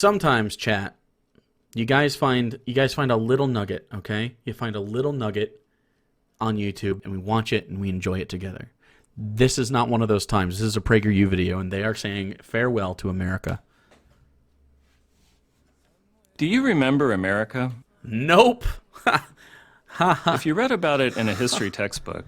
sometimes, chat, you guys find a little nugget, okay? You find a little nugget on YouTube, and we watch it and we enjoy it together. This is not one of those times. This is a PragerU video, and they are saying farewell to America. Do you remember America? Nope. If you read about it in a history textbook.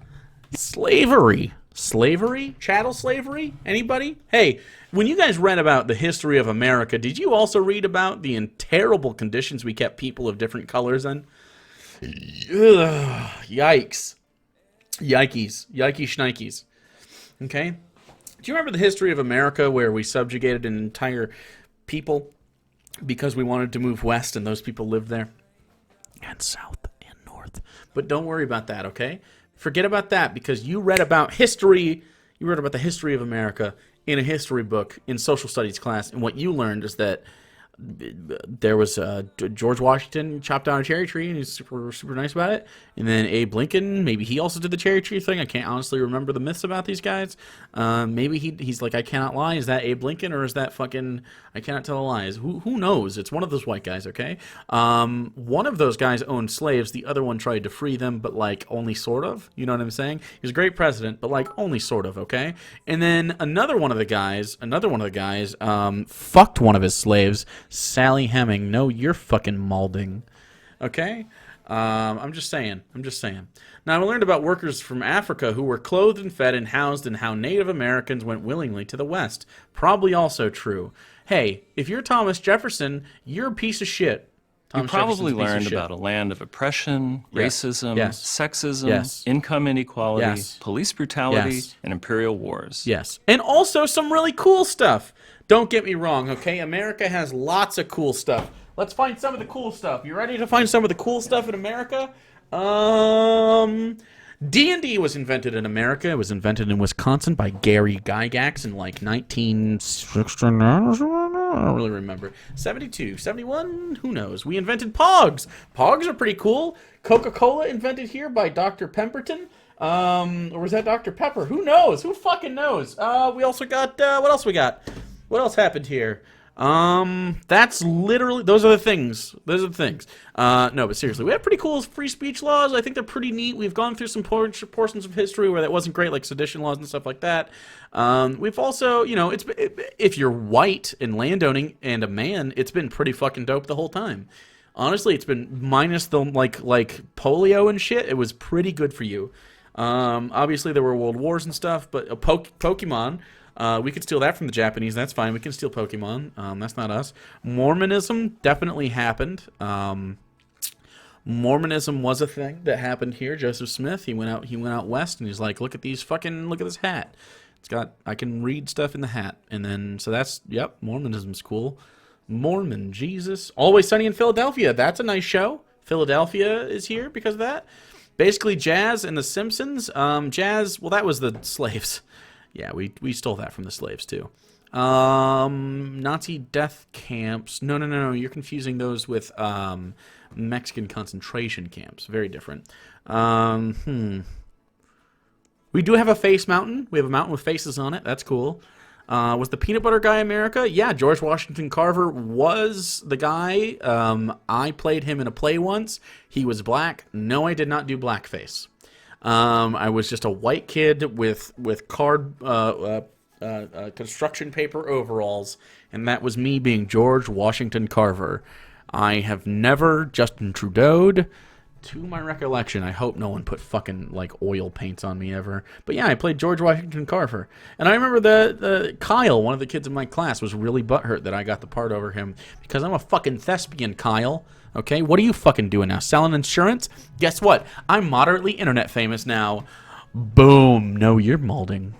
Slavery. Slavery? Chattel slavery? Anybody? Hey, when you guys read about the history of America, did you also read about the terrible conditions we kept people of different colors in? Ugh, yikes. Yikes. Yikey shnikes. Okay? Do you remember the history of America where we subjugated an entire people because we wanted to move west and those people lived there? And south and north. But don't worry about that, okay? Forget about that because you read about history. You read about the history of America in a history book in social studies class. And what you learned is that there was George Washington chopped down a cherry tree, and he's super nice about it. And then Abe Lincoln, maybe he also did the cherry tree thing. I can't honestly remember the myths about these guys. Maybe he's like, I cannot lie. Is that Abe Lincoln, or is that fucking, I cannot tell lies? Who knows? It's one of those white guys, okay? One of those guys owned slaves. The other one tried to free them, but like only sort of. You know what I'm saying? He was a great president, but like only sort of, okay? And then another one of the guys, fucked one of his slaves. Sally Heming, no, you're fucking malding. Okay? I'm just saying. Now, I learned about workers from Africa who were clothed and fed and housed, and how Native Americans went willingly to the West. Probably also true. Hey, if you're Thomas Jefferson, you're a piece of shit. You probably learned about a land of oppression, racism, sexism, income inequality, police brutality, and imperial wars. Yes. And also some really cool stuff. Don't get me wrong, okay? America has lots of cool stuff. Let's find some of the cool stuff. You ready to find some of the cool stuff in America? D&D was invented in America. It was invented in Wisconsin by Gary Gygax in like 1969. I don't really remember. 72, 71? Who knows? We invented Pogs. Pogs are pretty cool. Coca-Cola invented here by Dr. Pemberton. Or was that Dr. Pepper? Who knows? Who fucking knows? We also got, what else we got? What else happened here? That's literally, those are the things. No, but seriously, we have pretty cool free speech laws. I think they're pretty neat. We've gone through some portions of history where that wasn't great, like sedition laws and stuff like that. We've also, you know, if you're white and landowning and a man, it's been pretty fucking dope the whole time. Honestly, it's been minus the, like polio and shit, it was pretty good for you. Obviously, there were world wars and stuff, but Pokemon... we could steal that from the Japanese. That's fine. We can steal Pokemon. That's not us. Mormonism definitely happened. Mormonism was a thing that happened here. Joseph Smith, he went out west, and he's like, look at this hat. It's got, I can read stuff in the hat. And then, so that's, yep, Mormonism's cool. Mormon, Jesus. Always Sunny in Philadelphia. That's a nice show. Philadelphia is here because of that. Basically, Jazz and The Simpsons. Jazz, well, that was the slaves. Yeah, we stole that from the slaves, too. Nazi death camps. No. You're confusing those with Mexican concentration camps. Very different. We do have a face mountain. We have a mountain with faces on it. That's cool. Was the peanut butter guy America? Yeah, George Washington Carver was the guy. I played him in a play once. He was black. No, I did not do blackface. I was just a white kid with construction paper overalls, and that was me being George Washington Carver. I have never Justin Trudeau'd, to my recollection. I hope no one put fucking like oil paints on me ever. But yeah, I played George Washington Carver, and I remember the Kyle, one of the kids in my class, was really butthurt that I got the part over him because I'm a fucking thespian, Kyle. Okay, what are you fucking doing now? Selling insurance? Guess what? I'm moderately internet famous now. Boom. No, you're molding.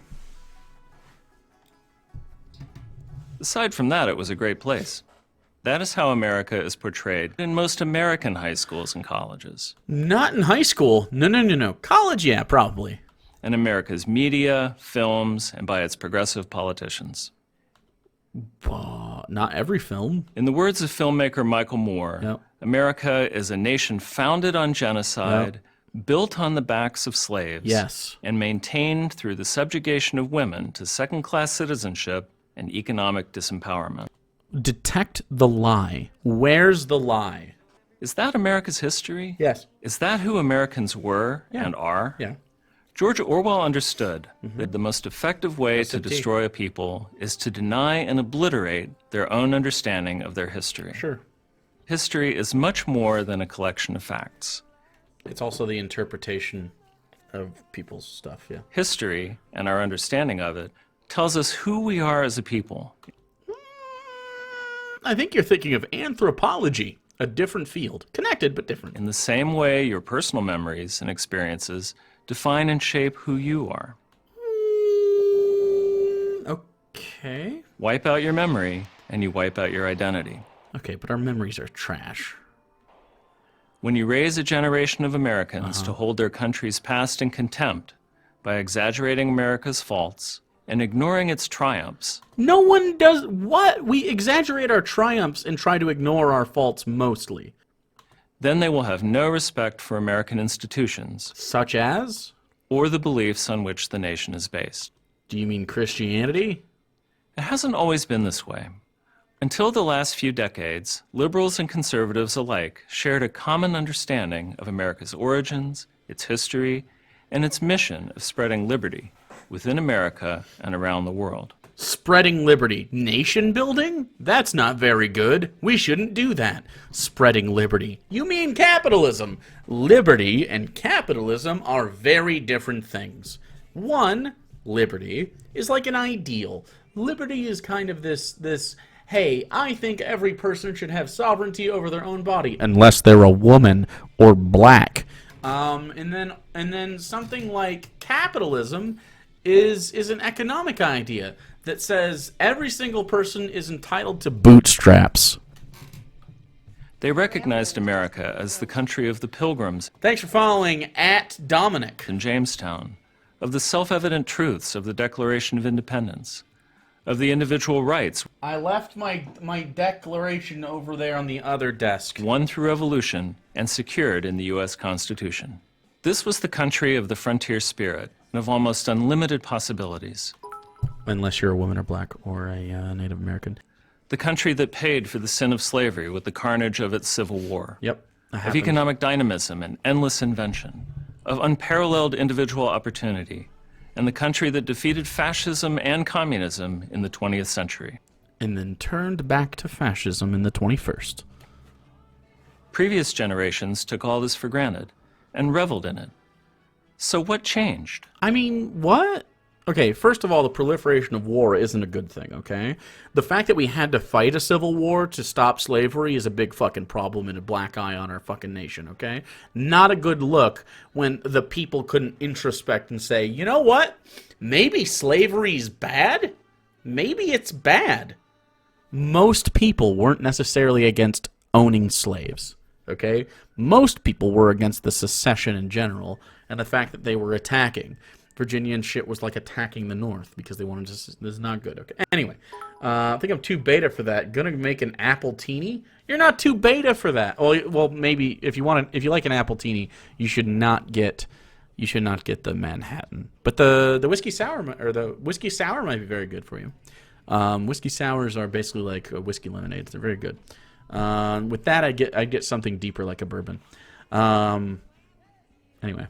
Aside from that, it was a great place. That is how America is portrayed in most American high schools and colleges. Not in high school. No. College, yeah, probably. In America's media, films, and by its progressive politicians. Not every film. In the words of filmmaker Michael Moore, America is a nation founded on genocide, built on the backs of slaves, and maintained through the subjugation of women to second-class citizenship and economic disempowerment. detect the lie. Where's the lie? Is that America's history? Yes. Is that who Americans were and are? Yeah. George Orwell understood that the most effective way to destroy a people is to deny and obliterate their own understanding of their history. Sure. History is much more than a collection of facts. It's also the interpretation of people's stuff, yeah. History, and our understanding of it, tells us who we are as a people. I think you're thinking of anthropology, a different field. Connected, but different. In the same way your personal memories and experiences define and shape who you are. Okay. Wipe out your memory, and you wipe out your identity. Okay, but our memories are trash. When you raise a generation of Americans to hold their country's past in contempt by exaggerating America's faults and ignoring its triumphs. No one does what? We exaggerate our triumphs and try to ignore our faults mostly. Then they will have no respect for American institutions. Such as? Or the beliefs on which the nation is based. Do you mean Christianity? It hasn't always been this way. Until the last few decades, liberals and conservatives alike shared a common understanding of America's origins, its history, and its mission of spreading liberty within America and around the world. Spreading liberty. Nation building? That's not very good. We shouldn't do that. Spreading liberty. You mean capitalism. Liberty and capitalism are very different things. One, liberty, is like an ideal. Liberty is kind of this hey, I think every person should have sovereignty over their own body. Unless they're a woman or black. And then something like capitalism is an economic idea that says every single person is entitled to bootstraps. They recognized America as the country of the Pilgrims. Thanks for following @Dominic. In Jamestown, of the self-evident truths of the Declaration of Independence, of the individual rights. I left my declaration over there on the other desk. Won through revolution and secured in the U.S. Constitution. This was the country of the frontier spirit and of almost unlimited possibilities. Unless you're a woman or black or a Native American. The country that paid for the sin of slavery with the carnage of its civil war. Yep. Of economic dynamism and endless invention. Of unparalleled individual opportunity. And the country that defeated fascism and communism in the 20th century. And then turned back to fascism in the 21st. Previous generations took all this for granted and reveled in it. So what changed? I mean, what? Okay, first of all, the proliferation of war isn't a good thing, okay? The fact that we had to fight a civil war to stop slavery is a big fucking problem and a black eye on our fucking nation, okay? Not a good look when the people couldn't introspect and say, you know what? Maybe slavery's bad? Maybe it's bad. Most people weren't necessarily against owning slaves, okay? Most people were against the secession in general and the fact that they were attacking. Virginia and shit was like attacking the North because they wanted to. This is not good. Okay. Anyway, I think I'm too beta for that. Gonna make an apple teeny? You're not too beta for that. Well, maybe if you like an apple teeny, you should not get the Manhattan. But the whiskey sour might be very good for you. Whiskey sours are basically like whiskey lemonades. They're very good. With that, I get something deeper like a bourbon. Anyway.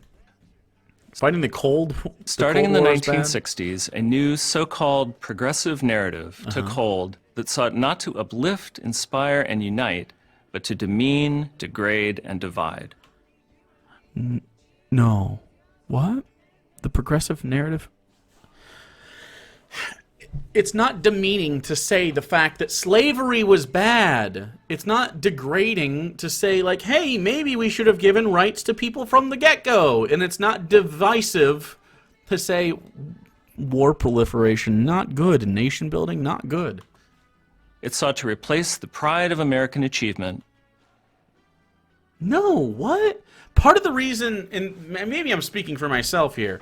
Fighting the cold. Starting in the 1960s, a new so-called progressive narrative took hold that sought not to uplift, inspire, and unite, but to demean, degrade, and divide. No. What? The progressive narrative? It's not demeaning to say the fact that slavery was bad. It's not degrading to say, like, hey, maybe we should have given rights to people from the get-go. And it's not divisive to say war proliferation, not good. Nation building, not good. It sought to replace the pride of American achievement. No, what? Part of the reason, and maybe I'm speaking for myself here,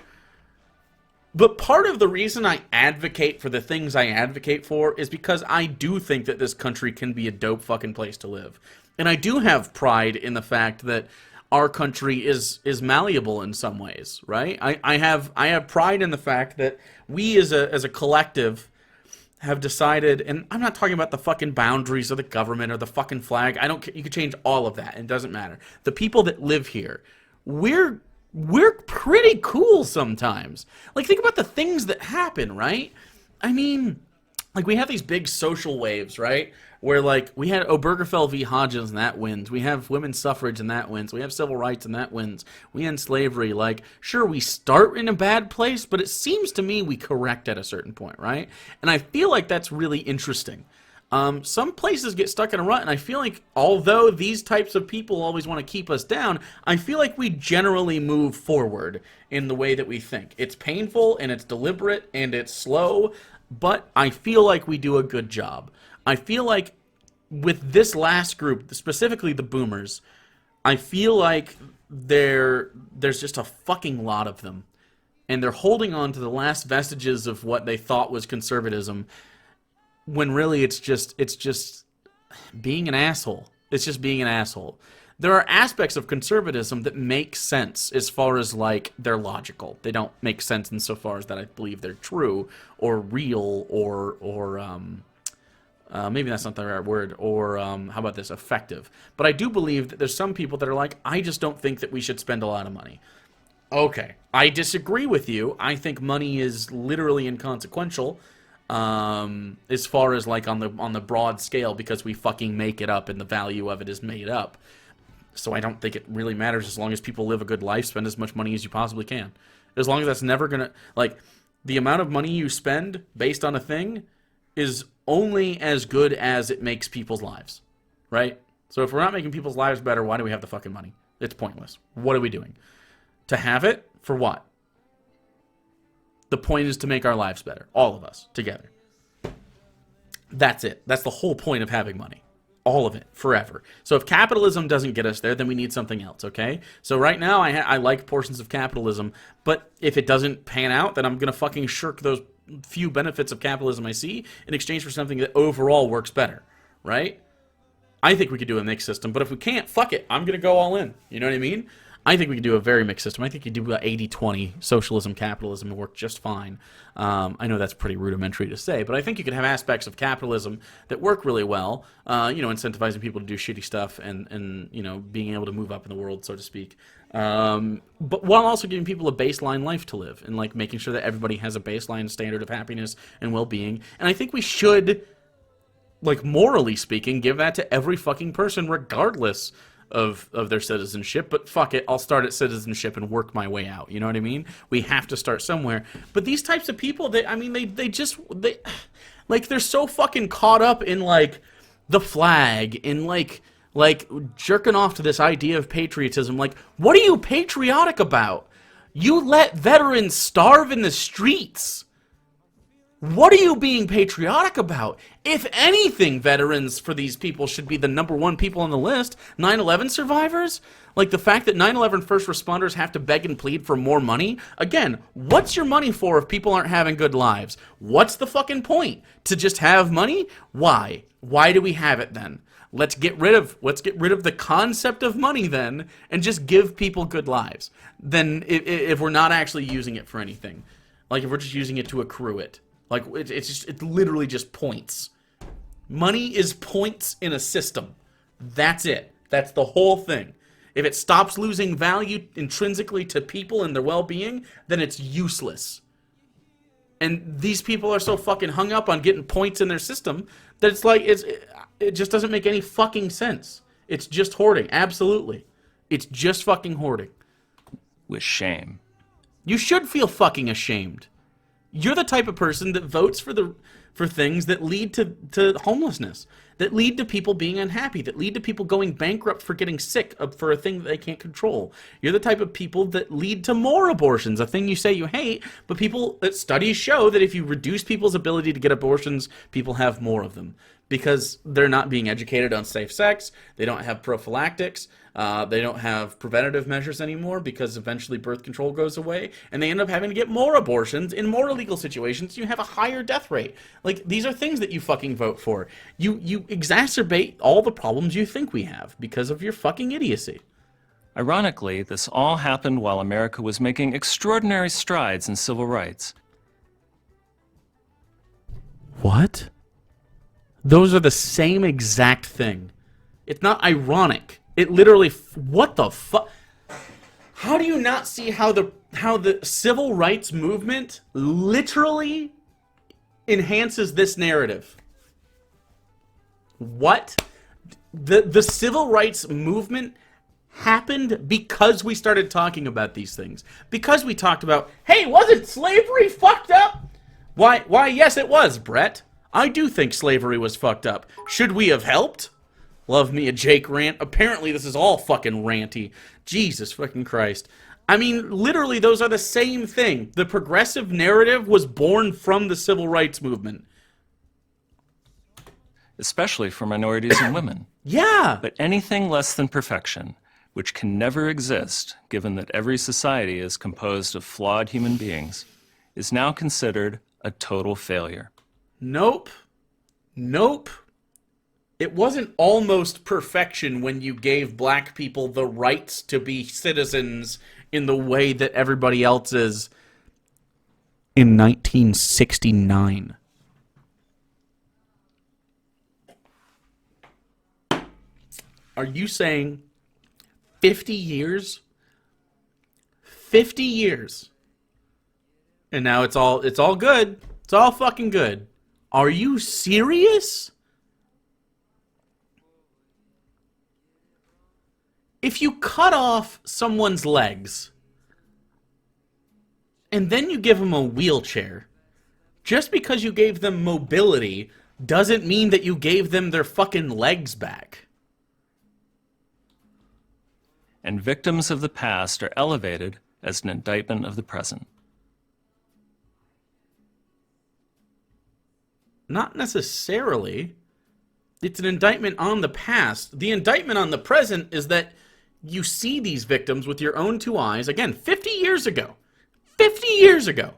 but part of the reason I advocate for the things I advocate for is because I do think that this country can be a dope fucking place to live. And I do have pride in the fact that our country is malleable in some ways, right? I have pride in the fact that we as a collective have decided, and I'm not talking about the fucking boundaries of the government or the fucking flag. I don't care. You can change all of that. And it doesn't matter. The people that live here, we're pretty cool sometimes. Like, think about the things that happen, right? I mean, like, we have these big social waves, right? Where, like, we had Obergefell v. Hodges, and that wins. We have women's suffrage, and that wins. We have civil rights, and that wins. We end slavery. Like, sure, we start in a bad place, but it seems to me we correct at a certain point, right? And I feel like that's really interesting. Some places get stuck in a rut, and I feel like, although these types of people always want to keep us down, I feel like we generally move forward in the way that we think. It's painful, and it's deliberate, and it's slow, but I feel like we do a good job. I feel like with this last group, specifically the boomers, I feel like there's just a fucking lot of them. And they're holding on to the last vestiges of what they thought was conservatism, when really it's just being an asshole. It's just being an asshole. There are aspects of conservatism that make sense as far as, like, they're logical. They don't make sense insofar as that I believe they're true or real or maybe that's not the right word, or how about this, effective. But I do believe that there's some people that are like, I just don't think that we should spend a lot of money. Okay, I disagree with you. I think money is literally inconsequential as far as, like, on the broad scale, because we fucking make it up and the value of it is made up. So I don't think it really matters as long as people live a good life, spend as much money as you possibly can. As long as that's never gonna, like, the amount of money you spend based on a thing is only as good as it makes people's lives, right? So if we're not making people's lives better, why do we have the fucking money? It's pointless. What are we doing? To have it? For what? The point is to make our lives better. All of us, together. That's it. That's the whole point of having money. All of it, forever. So if capitalism doesn't get us there, then we need something else, okay? So right now, I like portions of capitalism, but if it doesn't pan out, then I'm going to fucking shirk those few benefits of capitalism I see in exchange for something that overall works better, right? I think we could do a mixed system, but if we can't, fuck it. I'm going to go all in. You know what I mean? I think we could do a very mixed system. I think you could do 80-20 socialism, capitalism, and work just fine. I know that's pretty rudimentary to say, but I think you could have aspects of capitalism that work really well, incentivizing people to do shitty stuff and being able to move up in the world, so to speak. But while also giving people a baseline life to live and, like, making sure that everybody has a baseline standard of happiness and well-being. And I think we should, like, morally speaking, give that to every fucking person regardless of their citizenship. But fuck it, I'll start at citizenship and work my way out. You know what I mean? We have to start somewhere. But these types of people, they're so fucking caught up in, like, the flag, in, like jerking off to this idea of patriotism. Like, what are you patriotic about? You let veterans starve in the streets. What are you being patriotic about? If anything, veterans for these people should be the #1 people on the list. 9/11 survivors? Like, the fact that 9/11 first responders have to beg and plead for more money? Again, what's your money for if people aren't having good lives? What's the fucking point? To just have money? Why? Why do we have it then? Let's get rid of the concept of money then, and just give people good lives. Then, if we're not actually using it for anything, like if we're just using it to accrue it, like it's literally just points. Money is points in a system. That's it. That's the whole thing. If it stops losing value intrinsically to people and their well-being, then it's useless. And these people are so fucking hung up on getting points in their system that it's like it just doesn't make any fucking sense. It's just hoarding. Absolutely. It's just fucking hoarding. With shame. You should feel fucking ashamed. You're the type of person that votes for things that lead to homelessness, that lead to people being unhappy, that lead to people going bankrupt for getting sick for a thing that they can't control. You're the type of people that lead to more abortions, a thing you say you hate, but studies show that if you reduce people's ability to get abortions, people have more of them. Because they're not being educated on safe sex, they don't have prophylactics, they don't have preventative measures anymore because eventually birth control goes away, and they end up having to get more abortions in more illegal situations. You have a higher death rate. Like, these are things that you fucking vote for. You exacerbate all the problems you think we have because of your fucking idiocy. Ironically, this all happened while America was making extraordinary strides in civil rights. What? Those are the same exact thing. It's not ironic. It literally... What the fuck? How do you not see how the civil rights movement literally enhances this narrative? What? The civil rights movement happened because we started talking about these things. Because we talked about, hey, wasn't slavery fucked up? Why, yes, it was, Brett. I do think slavery was fucked up. Should we have helped? Love me a Jake rant. Apparently this is all fucking ranty. Jesus fucking Christ. I mean, literally, those are the same thing. The progressive narrative was born from the civil rights movement. Especially for minorities and women. Yeah. But anything less than perfection, which can never exist, given that every society is composed of flawed human beings, is now considered a total failure. Nope. Nope. It wasn't almost perfection when you gave black people the rights to be citizens in the way that everybody else is in 1969. Are you saying 50 years? 50 years. And now it's all good. It's all fucking good. Are you serious? If you cut off someone's legs and then you give them a wheelchair, just because you gave them mobility doesn't mean that you gave them their fucking legs back. And victims of the past are elevated as an indictment of the present. Not necessarily. It's an indictment on the past. The indictment on the present is that you see these victims with your own two eyes. Again, 50 years ago. 50 years ago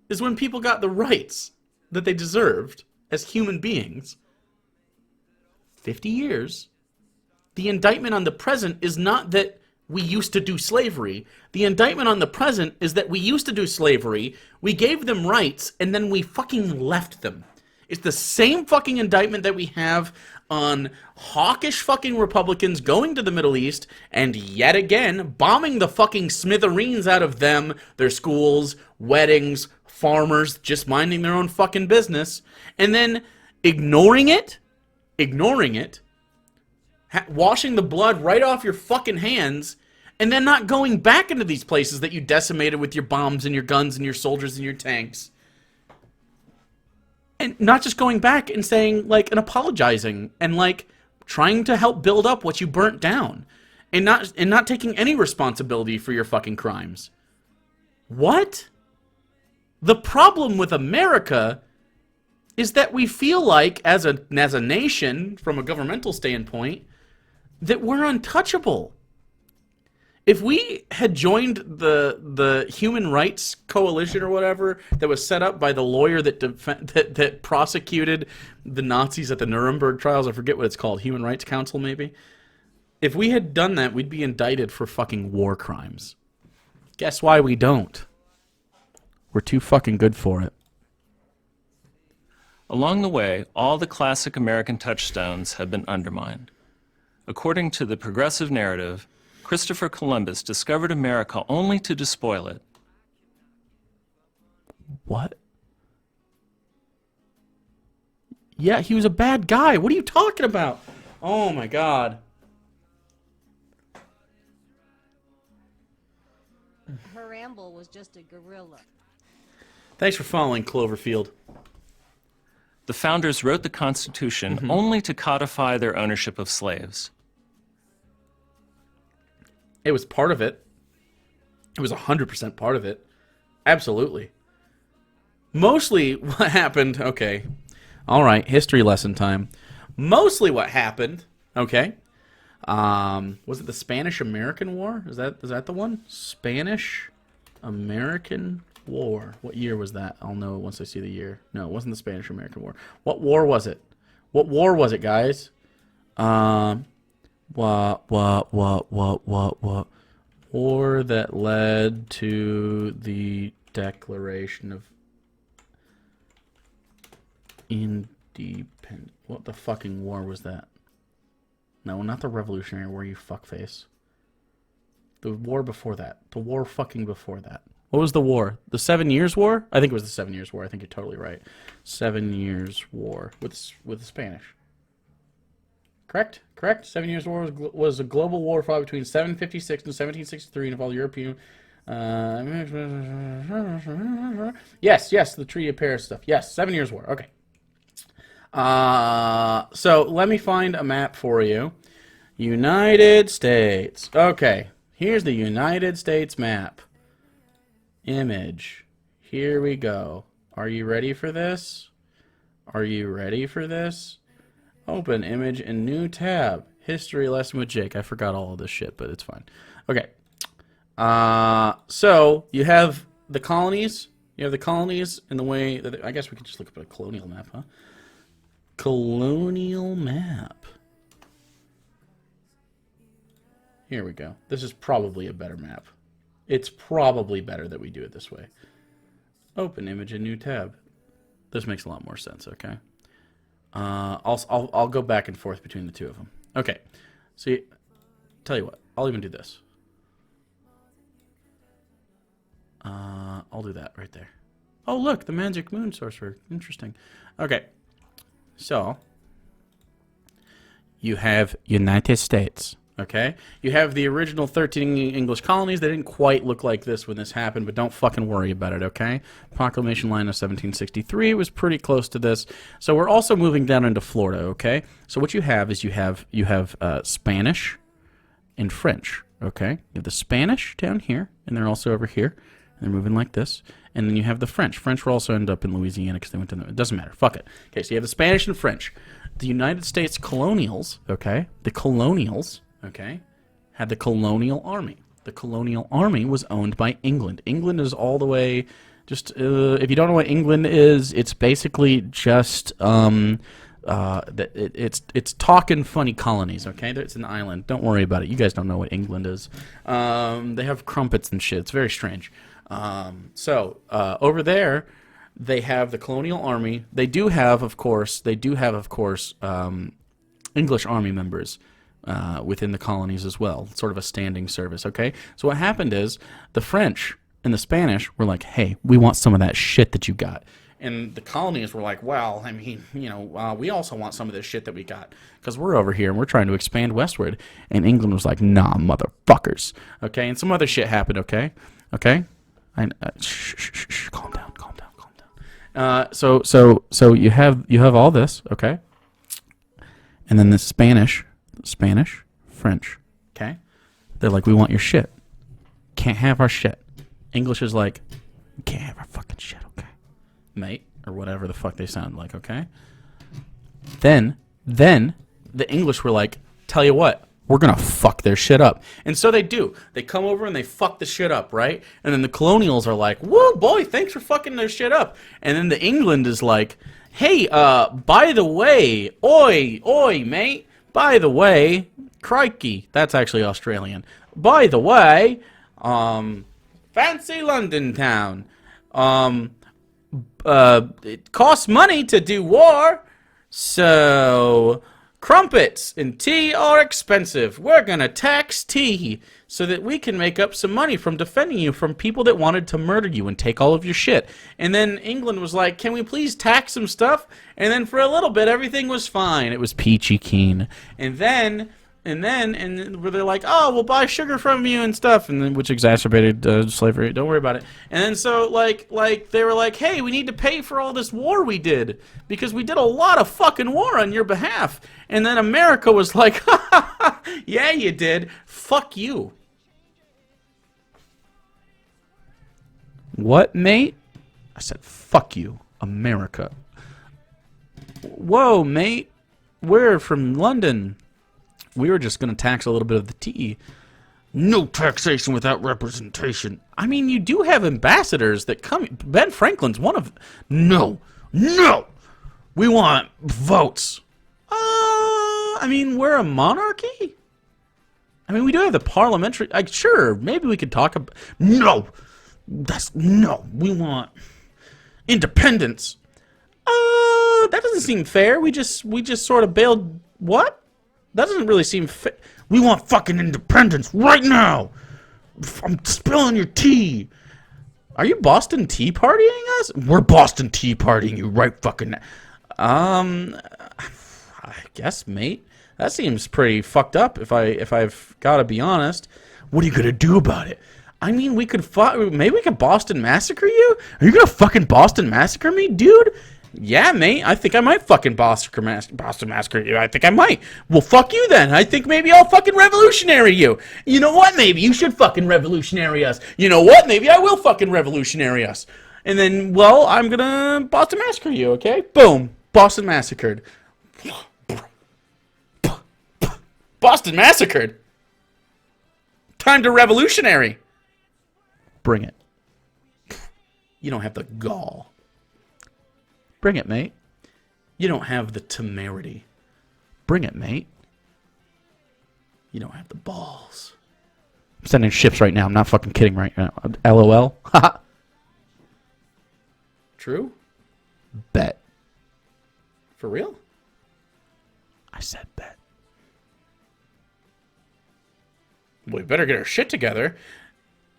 is when people got the rights that they deserved as human beings. 50 years. The indictment on the present is not that we used to do slavery. The indictment on the present is that we used to do slavery, we gave them rights, and then we fucking left them. It's the same fucking indictment that we have on hawkish fucking Republicans going to the Middle East and yet again bombing the fucking smithereens out of them, their schools, weddings, farmers just minding their own fucking business, and then ignoring it, washing the blood right off your fucking hands, and then not going back into these places that you decimated with your bombs and your guns and your soldiers and your tanks. And not just going back and saying, like, and apologizing and, like, trying to help build up what you burnt down. And not taking any responsibility for your fucking crimes. What? The problem with America is that we feel like, as a nation, from a governmental standpoint, that we're untouchable. If we had joined the Human Rights Coalition or whatever that was set up by the lawyer that prosecuted the Nazis at the Nuremberg trials, I forget what it's called, Human Rights Council maybe. If we had done that, we'd be indicted for fucking war crimes. Guess why we don't? We're too fucking good for it. Along the way, all the classic American touchstones have been undermined. According to the progressive narrative, Christopher Columbus discovered America only to despoil it. What? Yeah, he was a bad guy. What are you talking about? Oh my god. Harambe was just a guerrilla. Thanks for following, Cloverfield. The founders wrote the Constitution only to codify their ownership of slaves. It was part of it. It was 100% part of it. Absolutely. Mostly what happened, okay. All right, history lesson time. Mostly what happened, okay. Was it the Spanish-American War? Is that the one? Spanish-American War. What year was that? I'll know once I see the year. No, it wasn't the Spanish-American War. What war was it? What war was it, guys? What? War that led to the Declaration of... Independent. What the fucking war was that? No, not the Revolutionary War, you fuckface. The war before that. The war fucking before that. What was the war? The 7 Years' War? I think it was the 7 Years' War. I think you're totally right. 7 Years' War with the Spanish. Correct? Correct? 7 Years' War was a global war fought between 756 and 1763 and involved European... yes, the Treaty of Paris stuff. Yes, 7 Years' War. Okay. So let me find a map for you. United States. Okay. Here's the United States map. Image. Here we go. Are you ready for this? Are you ready for this? Open image in new tab. History lesson with Jake. I forgot all of this shit, but it's fine. Okay. So you have the colonies. You have the colonies in the way that I guess we could just look up a colonial map, huh? Colonial map. Here we go. This is probably a better map. It's probably better that we do it this way. Open image in new tab. This makes a lot more sense. Okay. I'll go back and forth between the two of them. Okay. So, tell you what. I'll even do this. I'll do that right there. Oh, look, the magic moon sorcerer. Interesting. Okay. So, you have United States. Okay? You have the original 13 English colonies. They didn't quite look like this when this happened, but don't fucking worry about it, okay? Proclamation line of 1763 was pretty close to this. So we're also moving down into Florida, okay? So what you have is you have Spanish and French, okay? You have the Spanish down here, and they're also over here. And they're moving like this. And then you have the French. French will also end up in Louisiana because they went to it doesn't matter. Fuck it. Okay, so you have the Spanish and French. The United States colonials, okay? The colonials... okay, had the colonial army. The colonial army was owned by England. England is all the way, just, if you don't know what England is, it's basically just, it's talking funny colonies, okay? It's an island. Don't worry about it. You guys don't know what England is. They have crumpets and shit. It's very strange. Over there, they have the colonial army. They do have, of course, English army members. Within the colonies as well, sort of a standing service, okay? So what happened is the French and the Spanish were like, hey, we want some of that shit that you got. And the colonies were like, well, I mean, we also want some of this shit that we got because we're over here and we're trying to expand westward. And England was like, nah, motherfuckers, okay? And some other shit happened, okay? Okay? Shh, calm down. So you have all this, okay? And then the Spanish, French, okay? They're like, we want your shit. Can't have our shit. English is like, you can't have our fucking shit, okay? Mate, or whatever the fuck they sound like, okay? Then the English were like, tell you what, we're gonna fuck their shit up. And so they do. They come over and they fuck the shit up, right? And then the colonials are like, woo, boy, thanks for fucking their shit up. And then the England is like, hey, by the way, oi, mate, by the way, crikey, that's actually Australian. By the way, fancy London town. It costs money to do war, so crumpets and tea are expensive. We're gonna tax tea so that we can make up some money from defending you from people that wanted to murder you and take all of your shit. And then England was like, can we please tax some stuff? And then for a little bit, everything was fine. It was peachy keen. And then they're like, oh, we'll buy sugar from you and stuff, and then which exacerbated slavery. Don't worry about it. And then so like they were like, hey, we need to pay for all this war we did because we did a lot of fucking war on your behalf. And then America was like, ha ha ha, yeah, you did. Fuck you. What, mate? I said, fuck you, America. Whoa, mate. We're from London. We were just going to tax a little bit of the tea. No taxation without representation. I mean, you do have ambassadors that come. Ben Franklin's one of... No. We want votes. I mean, we're a monarchy? I mean, we do have the parliamentary... sure, maybe we could talk about... No. We want independence. That doesn't seem fair. We just sort of bailed. What? That doesn't really seem fair. We want fucking independence right now. I'm spilling your tea. Are you Boston Tea Partying us? We're Boston Tea Partying you right fucking now. I guess, mate. That seems pretty fucked up. If I've got to be honest. What are you gonna do about it? I mean, maybe we could Boston Massacre you? Are you gonna fucking Boston Massacre me, dude? Yeah, mate. I think I might fucking Boston Massacre you. I think I might. Well, fuck you then. I think maybe I'll fucking revolutionary you. You know what? Maybe you should fucking revolutionary us. You know what? Maybe I will fucking revolutionary us. And then, well, I'm gonna Boston Massacre you, okay? Boom. Boston Massacred. Boston Massacred. Time to revolutionary. Bring it. You don't have the gall. Bring it, mate. You don't have the temerity. Bring it, mate. You don't have the balls. I'm sending ships right now. I'm not fucking kidding right now. LOL. Haha. True? Bet. For real? I said bet. We better get our shit together.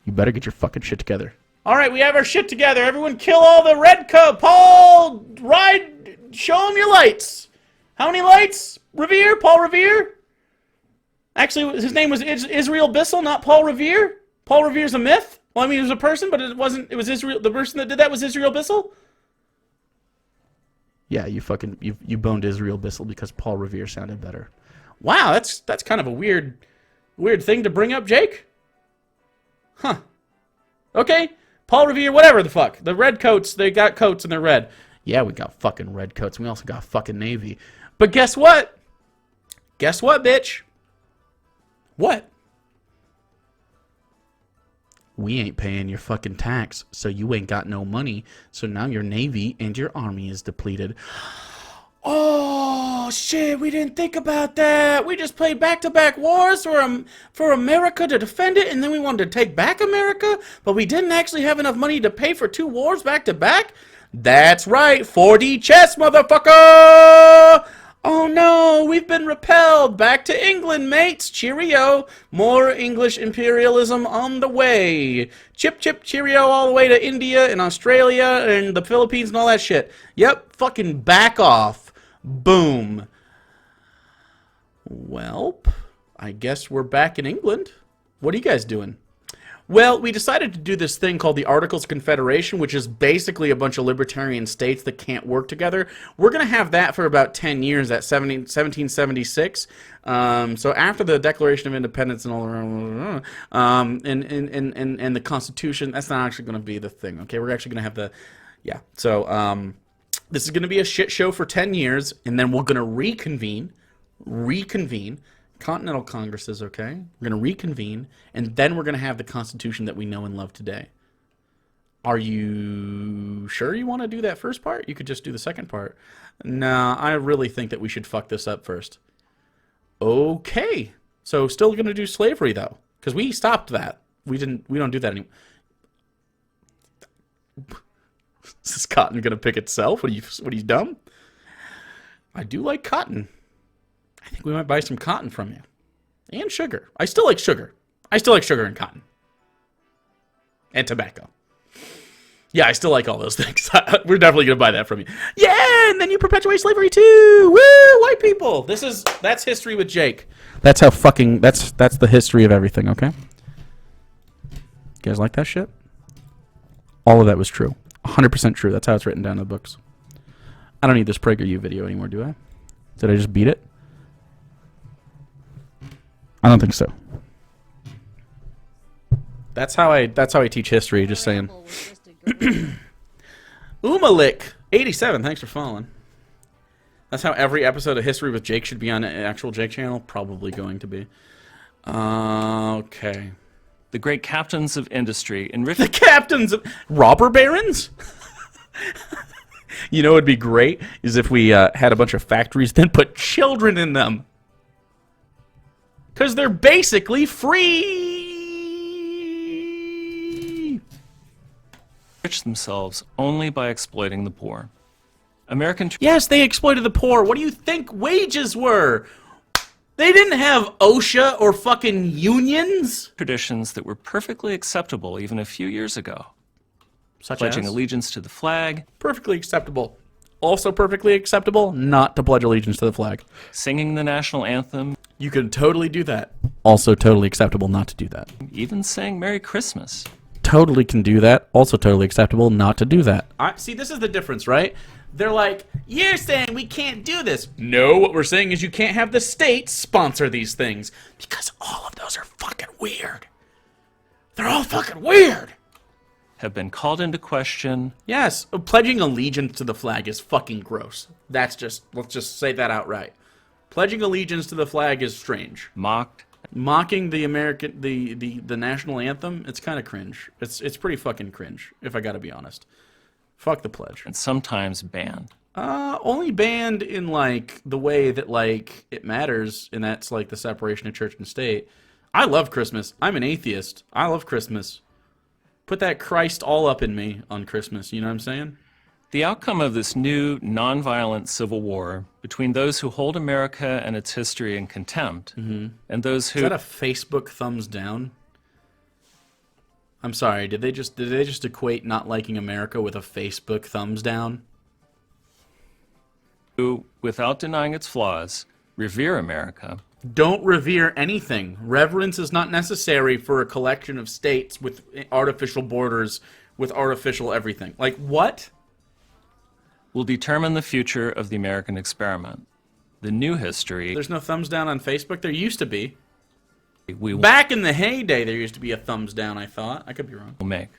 You better get your fucking shit together. All right, we have our shit together. Everyone kill all the red coat. Paul, ride, show him your lights. How many lights? Revere? Paul Revere? Actually, his name was Israel Bissell, not Paul Revere. Paul Revere's a myth. Well, I mean, he was a person, but it wasn't. It was Israel. The person that did that was Israel Bissell. Yeah, you boned Israel Bissell because Paul Revere sounded better. Wow, that's kind of a weird thing to bring up, Jake. Huh. Okay. Paul Revere, whatever the fuck. The red coats, they got coats and they're red. Yeah, we got fucking red coats. We also got fucking Navy. But guess what? Guess what, bitch? What? We ain't paying your fucking tax, so you ain't got no money. So now your Navy and your Army is depleted. Oh, shit, we didn't think about that. We just played back-to-back wars for America to defend it, and then we wanted to take back America, but we didn't actually have enough money to pay for 2 wars back-to-back? That's right, 4D chess, motherfucker! Oh no, we've been repelled. Back to England, mates. Cheerio. More English imperialism on the way. Chip, chip, cheerio all the way to India and Australia and the Philippines and all that shit. Yep, fucking back off. Boom. Welp, I guess we're back in England. What are you guys doing? Well, we decided to do this thing called the Articles of Confederation, which is basically a bunch of libertarian states that can't work together. We're going to have that for about 10 years, at 1776. So after the Declaration of Independence and all around, and the Constitution, that's not actually going to be the thing, okay? We're actually going to have the, yeah. So this is going to be a shit show for 10 years, and then we're going to reconvene. Continental Congresses, okay? We're going to reconvene, and then we're going to have the Constitution that we know and love today. Are you sure you want to do that first part? You could just do the second part. Nah, I really think that we should fuck this up first. Okay. So still going to do slavery, though, because we stopped that. We don't do that anymore. Is this cotton going to pick itself? What are you dumb? I do like cotton. I think we might buy some cotton from you. And sugar. I still like sugar. I still like sugar and cotton. And tobacco. Yeah, I still like all those things. We're definitely going to buy that from you. Yeah, and then you perpetuate slavery too. Woo, white people. That's history with Jake. That's how fucking, that's the history of everything, okay? You guys like that shit? All of that was true. 100% true. That's how it's written down in the books. I don't need this PragerU video anymore, do I? Did I just beat it? I don't think so. That's how I teach history, just saying. Umalik 87, thanks for following. That's how every episode of History with Jake should be on an actual Jake channel. Probably going to be. Okay. The great captains of industry enriched. The captains of robber barons. You know, what would be great is if we had a bunch of factories, then put children in them. Because they're basically free! Enrich themselves only by exploiting the poor. American Yes, they exploited the poor. What do you think wages were? They didn't have OSHA or fucking unions. traditions that were perfectly acceptable even a few years ago. Such Pledging as? allegiance to the flag, Perfectly acceptable. Also perfectly acceptable not to pledge allegiance to the flag. singing the national anthem, You can totally do that. Also totally acceptable not to do that. even saying Merry Christmas. Totally can do that. Also totally acceptable not to do that. See, this is the difference, right? They're like, you're saying we can't do this. No, what we're saying is you can't have the state sponsor these things. Because all of those are fucking weird. They're all fucking weird. Have been called into question, Yes, pledging allegiance to the flag is fucking gross. Let's just say that outright. Pledging allegiance to the flag is strange. mocked, Mocking the the national anthem, it's kind of cringe. It's pretty fucking cringe, if I gotta be honest. Fuck the pledge. and sometimes banned. Only banned in like the way that like it matters, and that's like the separation of church and state. I love Christmas. I'm an atheist. I love Christmas. Put that Christ all up in me on Christmas. You know what I'm saying? The outcome of this new, nonviolent civil war between those who hold America and its history in contempt and those who... Is that a Facebook thumbs down? I'm sorry. Did they just equate not liking America with a Facebook thumbs down? who, without denying its flaws, revere America, Don't revere anything. Reverence is not necessary for a collection of states with artificial borders, with artificial everything. Like, what? will determine the future of the American experiment. The new history There's no thumbs down on Facebook? There used to be. we will Back in the heyday, there used to be a thumbs down, I thought. I could be wrong. make.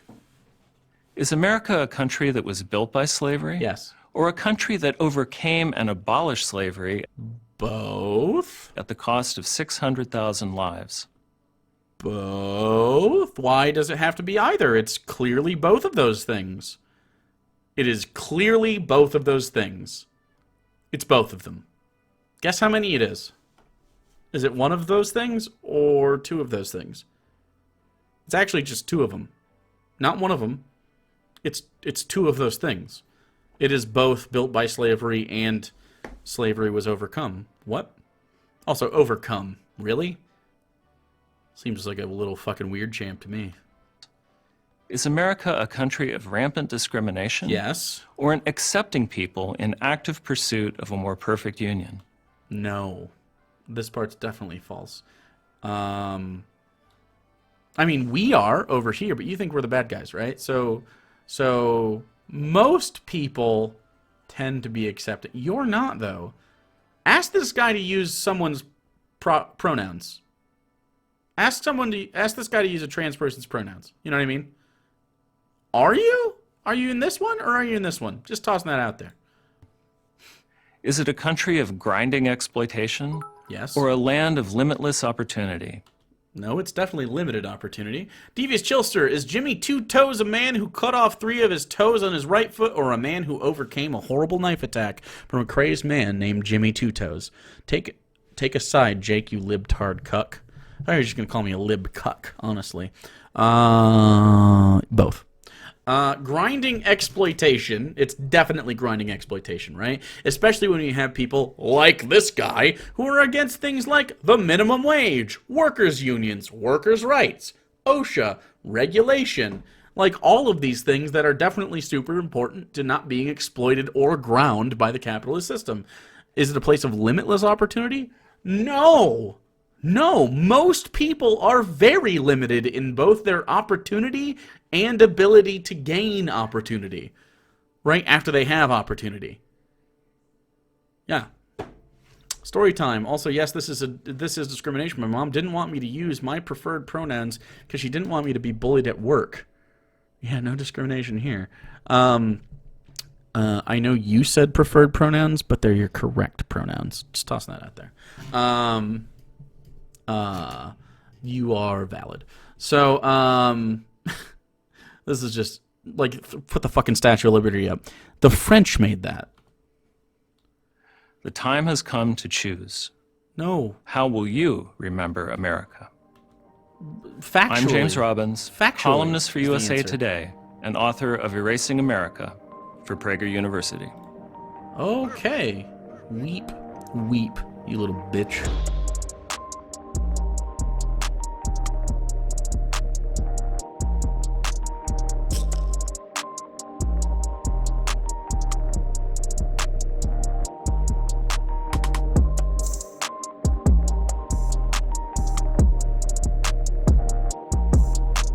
Is America a country that was built by slavery? Yes. Or a country that overcame and abolished slavery Both? at the cost of 600,000 lives? Both? Why does it have to be either? It's clearly both of those things. It is clearly both of those things. It's both of them. Guess how many it is? Is it one of those things or two of those things? It's actually just two of them. Not one of them. It's two of those things. It is both built by slavery and slavery was overcome. What? Also, overcome. Really? Seems like a little fucking weird champ to me. Is America a country of rampant discrimination? Yes. Or an accepting people in active pursuit of a more perfect union? No. This part's definitely false. I mean, we are over here, but you think we're the bad guys, right? So most people tend to be accepting. You're not, though. Ask this guy to use someone's pronouns. Ask this guy to use a trans person's pronouns. You know what I mean? Are you? Are you in this one or are you in this one? Just tossing that out there. Is it a country of grinding exploitation? Yes. Or a land of limitless opportunity? No, it's definitely limited opportunity. Devious Chilster, is Jimmy Two Toes a man who cut off 3 of his toes on his right foot or a man who overcame a horrible knife attack from a crazed man named Jimmy Two Toes? Take a side, Jake, you libtard cuck. I thought you were just going to call me a lib cuck, honestly. Both. Grinding exploitation, it's definitely grinding exploitation, right? Especially when you have people like this guy who are against things like the minimum wage, workers' unions, workers' rights, OSHA, regulation, like all of these things that are definitely super important to not being exploited or ground by the capitalist system. Is it a place of limitless opportunity? No. No, most people are very limited in both their opportunity and ability to gain opportunity right after they have opportunity. Yeah. Story time. Also, yes, this is discrimination. My mom didn't want me to use my preferred pronouns because she didn't want me to be bullied at work. Yeah, no discrimination here. I know you said preferred pronouns, but they're your correct pronouns. Just tossing that out there. You are valid. So, this is just, like, put the fucking Statue of Liberty up. The French made that. The time has come to choose. No. How will you remember America? Factually. I'm James Robbins, Factually columnist for is the USA answer. Today and author of Erasing America for Prager University. Okay. Weep, weep, you little bitch.